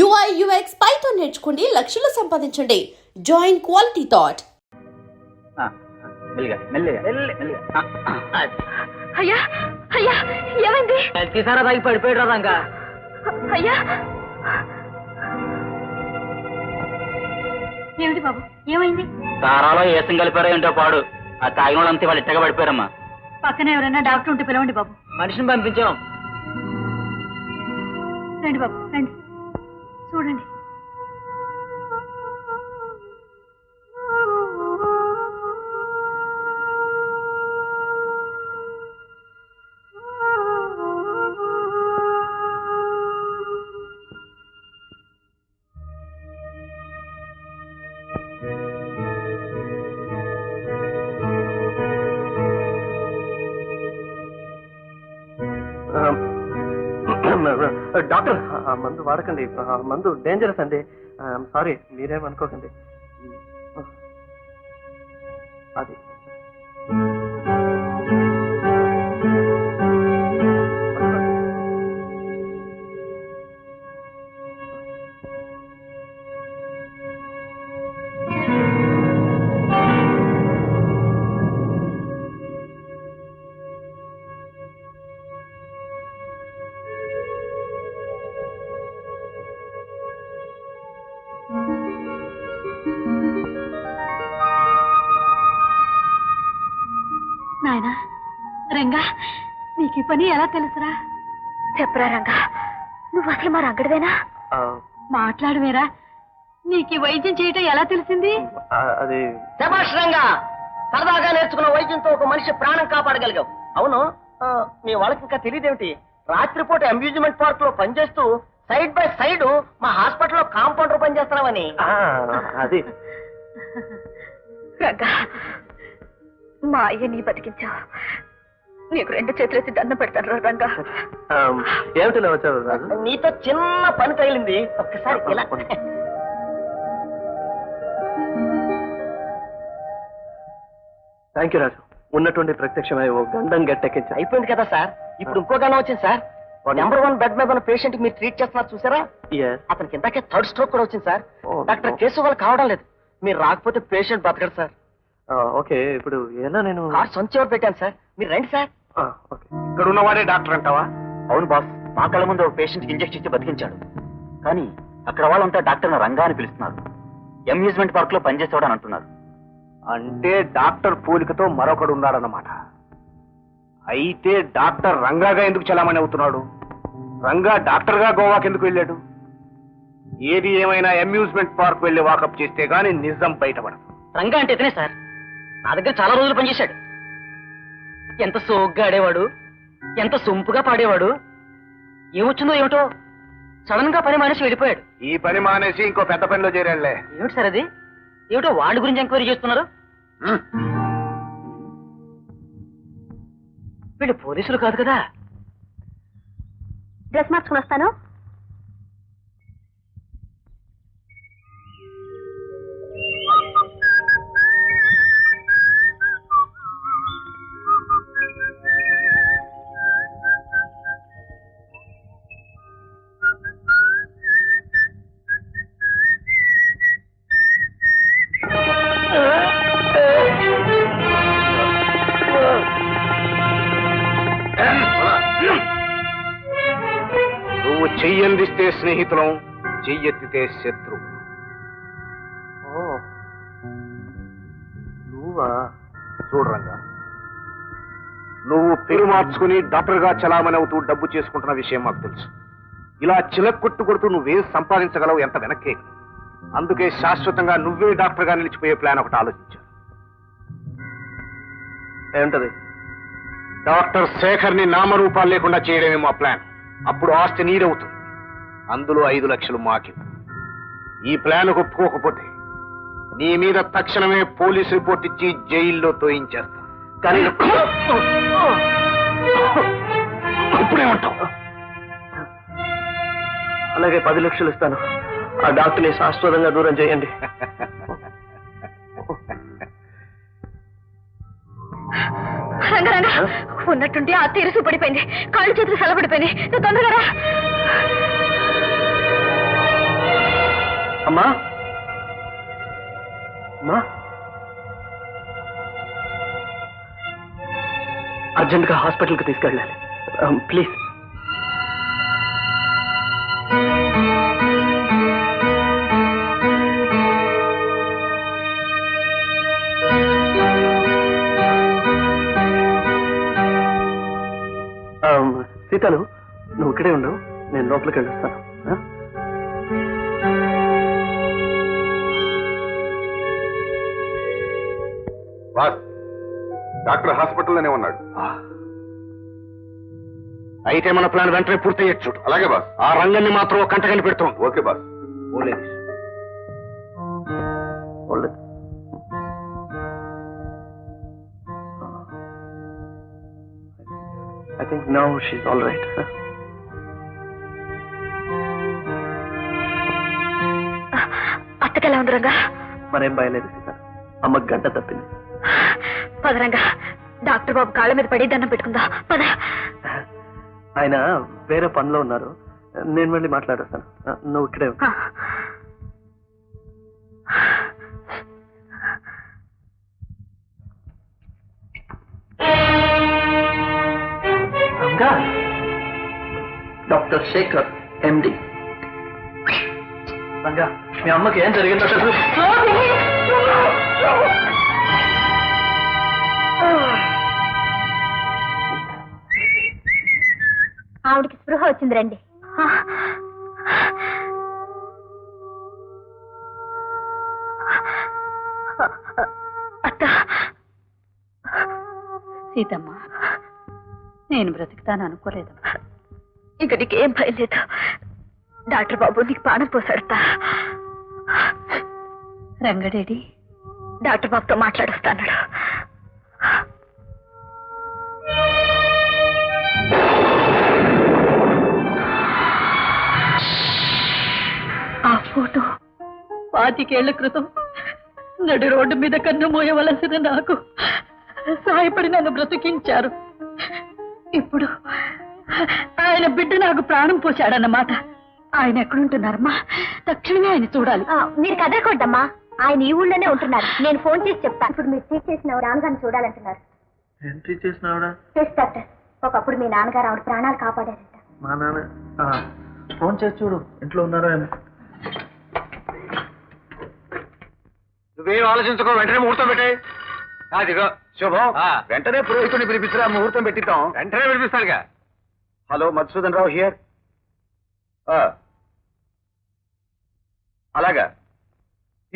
UI UX Python నేర్చుకోండి, లక్షలు సంపాదించండి. Join quality thought. అయ్యా అయ్యా ఏమైంది? తీసారా తాగి పడిపోయాడు రంగా. అయ్యా ఏమిటి బాబు ఏమైంది? సారాలో ఏసం కలిపారో ఏంటో పాడు. ఆ తాగిన వాళ్ళంతా వాళ్ళు ఇట్టగా పడిపోయారమ్మా. పక్కన ఎవరైనా డాక్టర్ ఉంటే పిలవండి బాబు. మనిషిని పంపించాం. రండి బాబు రండి, చూడండి. డాక్టర్ మందు వాడకండి, మందు డేంజరస్ అండి. సారీ, మీరేమనుకోకండి. అది నాయనా రంగా, నీకు ఈ పని ఎలా తెలుసురా? చెప్పరా రంగా, నువ్వు అసలు మా రంగడివేనా? మాట్లాడవేరా, నీకు వైద్యం చేయటం ఎలా తెలిసింది? అది శభాష్ రంగా, సరదాగా నేర్చుకున్న వైద్యంతో ఒక మనిషి ప్రాణం కాపాడగలిగావు. అవును, మీ వాళ్ళకి ఇంకా తెలియదేమిటి? రాత్రిపూట అమ్యూజ్మెంట్ పార్క్ లో పనిచేస్తూ సైడ్ బై సైడ్ మా హాస్పిటల్లో కాంపౌండర్ పనిచేస్తున్నావని. అది రంగా, మా అయ్య నీ బతికించావు. నీకు రెండు చేతులెత్తి దండం పెడతాను రంగా. ఏమిటి వచ్చావు రాజు? నీతో చిన్న పని తగిలింది, ఒక్కసారి ఇలా. థ్యాంక్ యూ రాజు. ఉన్నటువంటి ప్రత్యక్షమై ఓ గండం గట్టెక్కించా. అయిపోయింది కదా సార్, ఇప్పుడు ఇంకో గండం వచ్చింది సార్. నెంబర్ 1 బెడ్ మీద ఉన్న పేషెంట్ మీరు ట్రీట్ చేస్తున్నారు చూసారా? అతనికి ఇందాకే థర్డ్ స్ట్రోక్ కూడా వచ్చింది సార్. డాక్టర్ కేసు వాళ్ళు కావడం లేదు. మీరు రాకపోతే పేషెంట్ బతకడు సార్. ఓకే, ఇప్పుడు ఎలా? నేను కార్ సంచివర్ పెట్టాను సార్, మీరు రండి సార్. ఇక్కడ ఉన్నవాడే డాక్టర్ అంటావా? అవును బాస్, మా కళ్ళ ముందు ఒక పేషెంట్ ఇంజెక్షన్ ఇచ్చి బతికించాడు. కానీ అక్కడ వాళ్ళంతా డాక్టర్ రంగా అని పిలుస్తున్నారు. అమ్యూజ్మెంట్ పార్క్ లో పనిచేసేవాడు అని అంటున్నారు. అంటే డాక్టర్ పోలికతో మరొకడు ఉన్నాడన్నమాట. అయితే డాక్టర్ రంగాగా ఎందుకు చలామణి అవుతున్నాడు? రంగా డాక్టర్ గా గోవాకి ఎందుకు వెళ్ళాడు? ఏది ఏమైనా అమ్యూజ్మెంట్ పార్క్ వెళ్ళి వాకప్ చేస్తే గానీ నిజం బయటపడదు. రంగా అంటే ఇతనే సార్, నా దగ్గర చాలా రోజులు పనిచేశాడు. ఎంత సోగ్గా ఆడేవాడు, ఎంత సొంపుగా పాడేవాడు. ఏమొచ్చిందో ఏమిటో సడన్ గా పని మానేసి వెళ్ళిపోయాడు. ఈ పని మానేసి ఇంకో పెద్ద పనిలో చేరాడులే. ఏమిటి సార్ అది? ఏమిటో వాళ్ళ గురించి ఎంక్వైరీ చేస్తున్నారు. వీళ్ళు పోలీసులు కాదు కదా. డ్రెస్ మార్చుకుని వస్తాను. నువ్వు చెయ్యందిస్తే స్నేహితులం, చెయ్యెత్తితే శత్రువు. నువ్వా? చూడరంగా, నువ్వు పేరు మార్చుకుని డాక్టర్ గా చలామణి అవుతూ డబ్బు చేసుకుంటున్న విషయం మాకు తెలుసు. ఇలా చిలక్కొట్టు కొడుతూ నువ్వేం సంపాదించగలవు, ఎంత వెనక్కే. అందుకే శాశ్వతంగా నువ్వే డాక్టర్ గా నిలిచిపోయే ప్లాన్ ఒకటి ఆలోచించాను. ఏంటది? డాక్టర్ శేఖర్ ని నామరూపాలు లేకుండా చేయడమే మా ప్లాన్. అప్పుడు ఆస్తి నీరవుతుంది, అందులో 5 లక్షలు మాకి. ఈ ప్లాన్ ఒప్పుకోకపోతే నీ మీద తక్షణమే పోలీసు రిపోర్ట్ ఇచ్చి జైల్లో తోయించేస్తా. కానీ ఇప్పుడేమంటావు? అలాగే 10 లక్షలు ఇస్తాను. ఆ డాక్టర్ని శాశ్వతంగా దూరం చేయండి. రంగరంగా, ఉన్నట్టుండి ఆ తీరుసు పడిపోయింది, కాళ్ళు చేతులు సలబడిపోయింది. నువ్వు తొందరగా రా. అమ్మా అమ్మా అర్జెంట్గా హాస్పిటల్కి తీసుకెళ్ళాలి ప్లీజ్. సీతలు నువ్వు ఇక్కడే ఉండవు, నేను లోపలికి వెళ్ళొస్తాను. బాస్ డాక్టర్ హాస్పిటల్లోనే ఉన్నాడు. అయితే మన ప్లాన్ వెంటనే పూర్తయ్యచ్చు. అలాగే బాస్. ఆ రంగాన్ని మాత్రం ఒక కంట కనిపెడుతాం. Okay boss. I think now she's all right. అత్తకెలా ఉంది రంగా? మరేం భయలేదు సీత, అమ్మకి గంట తప్పింది. పద రంగా, డాక్టర్ బాబు కాళ్ళ మీద పడి దండం పెట్టుకుందా. పద. ఆయన వేరే పనిలో ఉన్నారు, నేను వెళ్ళి మాట్లాడేస్తాను. నువ్వు ఇక్కడే ఉండు. డాక్టర్ శేఖర్ ఎండి. రంగా, మీ అమ్మకి ఏం జరిగిందో తెలుసు? ఆవిడికి స్పృహ వచ్చింది, రండి. అత్త. సీతమ్మ, నేను బ్రతుకుతాను అనుకోలేదమ్మా. ఇక నీకేం భయం లేదు. డాక్టర్ బాబు నీకు ప్రాణం పోసాడతా. రంగడేడి? డాక్టర్ బాబుతో మాట్లాడొస్తాడు. ఆ ఫోటో 25 ఏళ్ల క్రితం నడి రోడ్డు మీద కన్ను మోయవలసిన నాకు సాయపడి నన్ను బ్రతికించారు. ఇప్పుడు ఆయన బిడ్డ నాకు ప్రాణం పోశాడన్నమాట. ఆయన ఎక్కడుంటున్నారమ్మా? తక్షణమే ఆయన చూడాలి. మీరు కదలకొద్దమ్మా, ఆయన ఈ ఊళ్ళోనే ఉంటున్నారు. నేను ఫోన్ చేసి చెప్తాను. ఇప్పుడు మీరు ట్రీట్ చేసిన నాన్నగారిని చూడాలంటున్నారు. ఏం ట్రీట్ చేసినావుడా? డాక్టర్, ఒకప్పుడు మీ నాన్నగారు ఆవిడ ప్రాణాలు కాపాడారంట. మా నాన్న ఫోన్ చేసి చూడు, ఇంట్లో ఉన్నారో ఏమో. నువ్వేం ఆలోచించుకో, వెంటనే ముహూర్తం పెట్టే. అదిగో శుభం, వెంటనే పురోహితుడిని పిలిపిస్తున్నా, ముహూర్తం పెట్టిద్దాం. వెంటనే పిలిపిస్తానుగా. Hello, Madhusudan Rao here. అలాగా,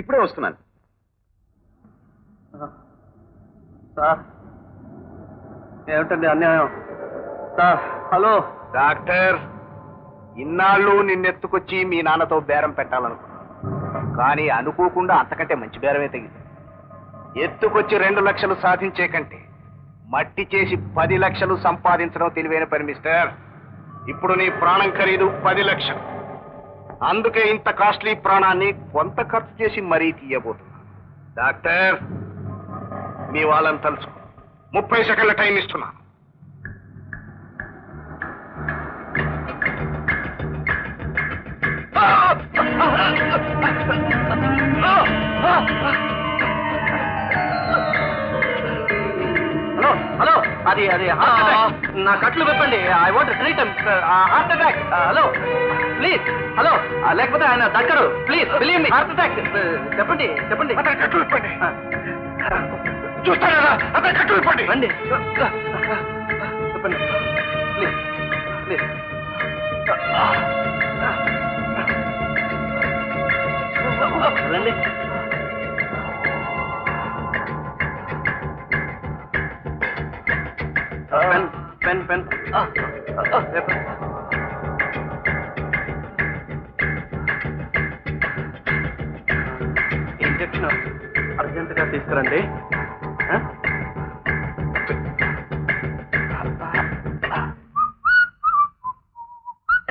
ఇప్పుడే వస్తున్నాను. సార్, ఏమిటండి అన్యాయం? సార్, హలో డాక్టర్, ఇన్నాళ్ళు నిన్నెత్తుకొచ్చి మీ నాన్నతో బేరం పెట్టాలనుకున్నా, కానీ అనుకోకుండా అంతకంటే మంచి బేరమే తగింది. ఎత్తుకొచ్చి 2 లక్షలు సాధించే కంటే మట్టి చేసి 10 లక్షలు సంపాదించడం తెలివైన పని మిస్టర్. ఇప్పుడు నీ ప్రాణం ఖరీదు 10 లక్షలు. అందుకే ఇంత కాస్ట్లీ ప్రాణాన్ని కొంత ఖర్చు చేసి మరీ తీయబోతున్నా. డాక్టర్, మీ వాళ్ళని తలుచుకో. 30 సెకండ్ల టైం ఇస్తున్నా. హలో హలో, అది అది నా కట్లు విప్పండి. I want treat heart attack. Hello please, hello. లేకపోతే ఆయన దగ్గరు, please believe me. Heart attack. చెప్పండి చెప్పండి. కట్లు విప్పండి. చూస్తారా? అతను కట్లు విప్పండి. రండి, చెప్పండి ప్లీజ్ ప్లీజ్. రండి. Pen pen pen. ఏం చెప్పినా అర్జెంటుగా తీసుకురండి.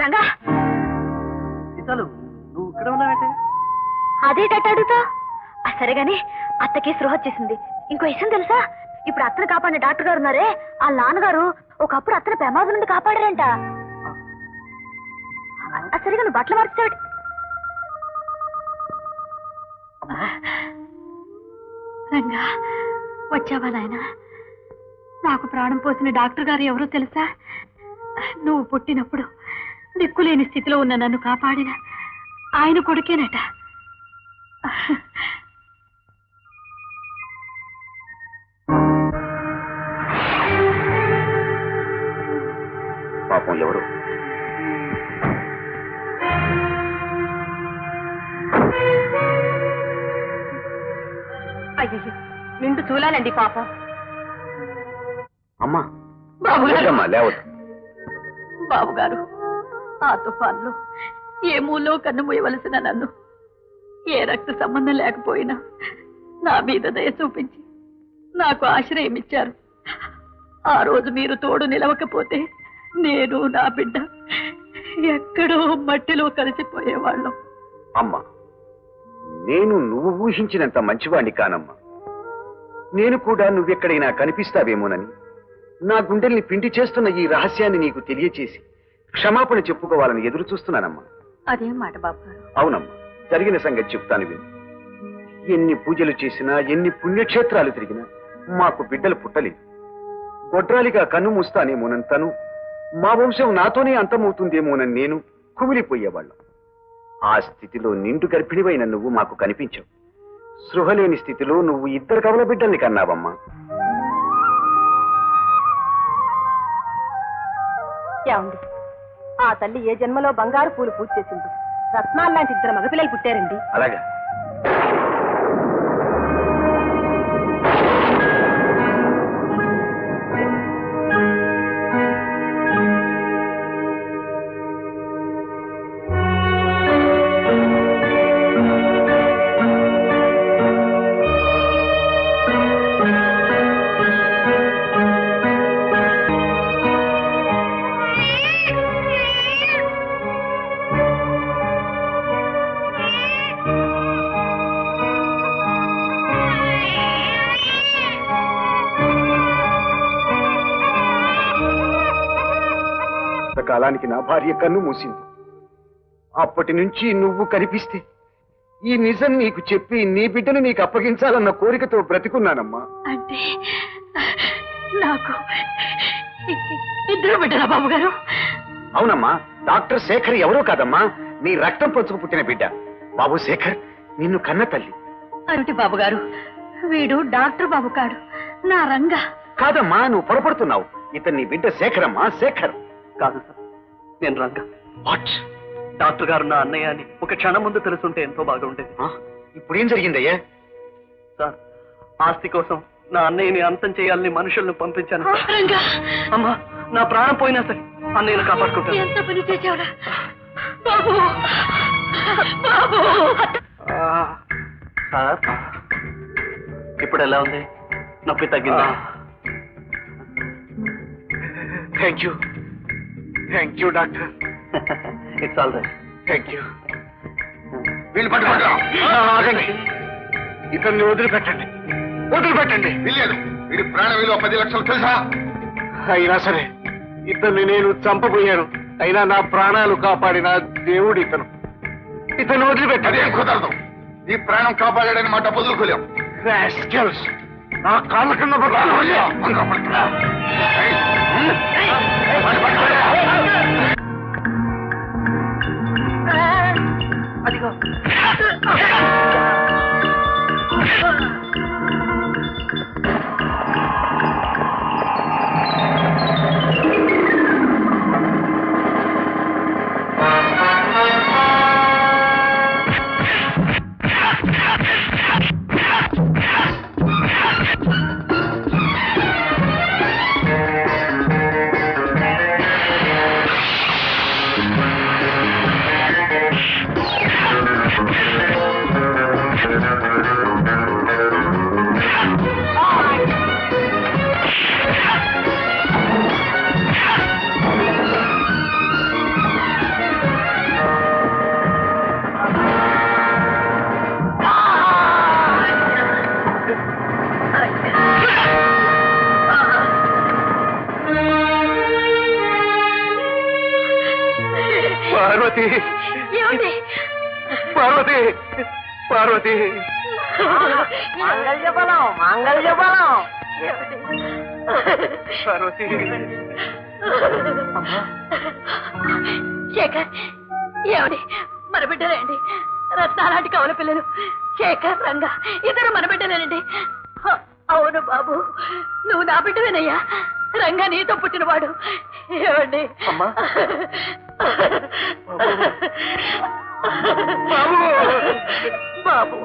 రంగా, సీతాలు, నువ్వు ఇక్కడ ఉన్నావేంటే? అదేటట్టు అడుగుతా. సరే గాని, అత్తకి సృహ వచ్చేసింది. ఇంకో విషయం తెలుసా? ఇప్పుడు అత్తను కాపాడిన డాక్టర్ గారు ఉన్నారే, ఆ నాన్నగారు ఒకప్పుడు అత్తను ప్రమాదం నుండి కాపాడారంట. సరిగా నువ్వు బట్టలు మార్చాడు. రంగా వచ్చావా నాయనా? నాకు ప్రాణం పోసిన డాక్టర్ గారు ఎవరో తెలుసా? నువ్వు పుట్టినప్పుడు దిక్కులేని స్థితిలో ఉన్న నన్ను కాపాడిన ఆయన కొడుకేనట. పాపం ఎవరు? అయ్యో, నిండు చూలాలండి పాపం. అమ్మా బాబుగారు, లేవద్దు. బాబుగారు, ఆ తుఫాన్లో ఏ మూలో కన్ను మూయవలసిన నన్ను ఏ రక్త సంబంధం లేకపోయినా నా మీద దయ చూపించి నాకు ఆశ్రయం ఇచ్చారు. ఆ రోజు మీరు తోడు నిలవకపోతే నేను నా బిడ్డ ఎక్కడో మట్టిలో కలిసిపోయేవాళ్ళం. అమ్మా, నేను నువ్వు ఊహించినంత మంచివాణ్ణి కానమ్మా. నేను కూడా నువ్వెక్కడైనా కనిపిస్తావేమోనని నా గుండెల్ని పిండి చేస్తున్న ఈ రహస్యాన్ని నీకు తెలియచేసి క్షమాపణ చెప్పుకోవాలని ఎదురు చూస్తున్నానమ్మా. అదేం మాట బాబు గారు? అవునమ్మా, జరిగిన సంగతి చెప్తాను విను. ఎన్ని పూజలు చేసినా, ఎన్ని పుణ్యక్షేత్రాలు తిరిగినా మాకు బిడ్డలు పుట్టలేదు. గొడ్రాలిగా కన్ను మూస్తానేమోనంతను మా వంశం నాతోనే అంతమవుతుందేమోనని నేను కుమిలిపోయేవాళ్ళం. ఆ స్థితిలో నిండు గర్భిణివైన నువ్వు మాకు కనిపించావు. సృహలేని స్థితిలో నువ్వు 2 కవల బిడ్డల్ని కన్నావమ్మా. ఏమండి, ఆ తల్లి ఏ జన్మలో బంగారు పూలు పూజ చేసింది. రత్నాల్లాంటి 2 మగపిల్లలు పుట్టారండి. అలాగా? కాలానికి నా భార్య కన్ను మూసింది. అప్పటి నుంచి నువ్వు కనిపిస్తే ఈ నిజం నీకు చెప్పి నీ బిడ్డను నీకు అప్పగించాలన్న కోరికతో బ్రతికున్నానమ్మా. అంటే నాకు 2 బిడ్డలా బాబు గారు? అవునమ్మా, డాక్టర్ శేఖర్ ఎవరో కాదమ్మా, నీ రక్తం పంచుకు పుట్టిన బిడ్డ. బాబు శేఖర్ నిన్ను కన్న తల్లి. అరుటి బాబు గారు, వీడు డాక్టర్ బాబు కాడు, నా రంగా. కాదమ్మా, నువ్వు పొరపడుతున్నావు. ఇతను నీ బిడ్డ శేఖరమ్మా, శేఖర్. కాదు సార్, నేను రంగా. వాట్? డాక్టర్ గారు నా అన్నయ్య అని ఒక క్షణం ముందు తెలుసుంటే ఎంతో బాగా ఉండేది. ఇప్పుడు ఏం జరిగిందయ్యా? సార్, ఆస్తి కోసం నా అన్నయ్యని అంతం చేయాలని మనుషులను పంపించాను. రంగా, అమ్మా, నా ప్రాణం పోయినా సరే అన్నయ్యను కాపాడుకుంటాను. ఎంత పని చేసావురా బాబు? బాబు! సార్, ఇప్పుడు ఎలా ఉంది? నొప్పి తగ్గిందా? Thank you doctor. It's all right. Thank you. ఆగండి, ఇతన్ని వదిలిపెట్టండి. వీడి ప్రాణ విలువ 10 లక్షలు తెలుసా? అయినా సరే ఇతన్ని నేను చంపబోయాను. అయినా నా ప్రాణాలు కాపాడిన దేవుడు ఇతను వదిలిపెట్టాడు. అదేం కుదరదు. నీ ప్రాణం కాపాడాడని మా డబ్బు వదులుకోలేం. రాస్కెల్స్, నా కాళ్ళ కింద అదిగో పార్వతి, ఏమండి? పార్వతి, పార్వతి మాంగళ్య బలం మాంగళ్య బలం. పార్వతి శేఖర్ ఏమిటి మన బిడ్డలేండి రత్నాలాంటి కవల పిల్లలు శేఖర్ రంగా ఇద్దరు మన బిడ్డలేనండి అవును బాబు నువ్వు నా బిడ్డవేనయ్యా రంగా నీతో పుట్టినవాడు ఏమండి బాబు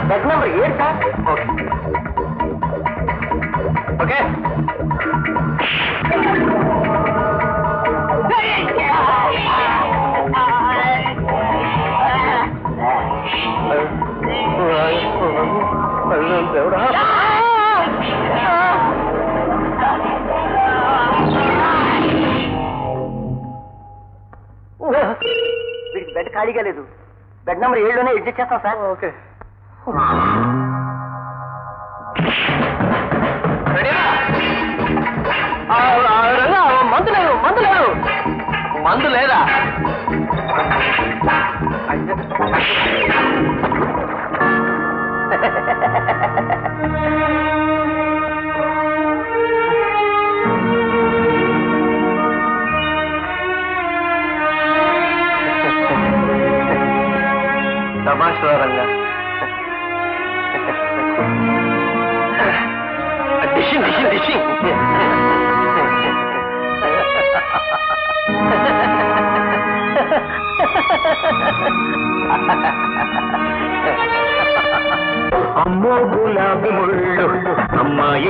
బెడ్ నెంబర్ 7 సార్. ఓకే వీడికి బెడ్ ఖాళీగా లేదు. బెడ్ నెంబర్ 7లోనే అడ్జస్ట్ చేస్తాం సార్. ఓకే మందు లేదు మందు లేదు మందు లేదా తమాషారంగా డిషింగ్ డిషింగ్ డిషింగ్ అమ్మో గులాబీ ముళ్ళు అమ్మాయి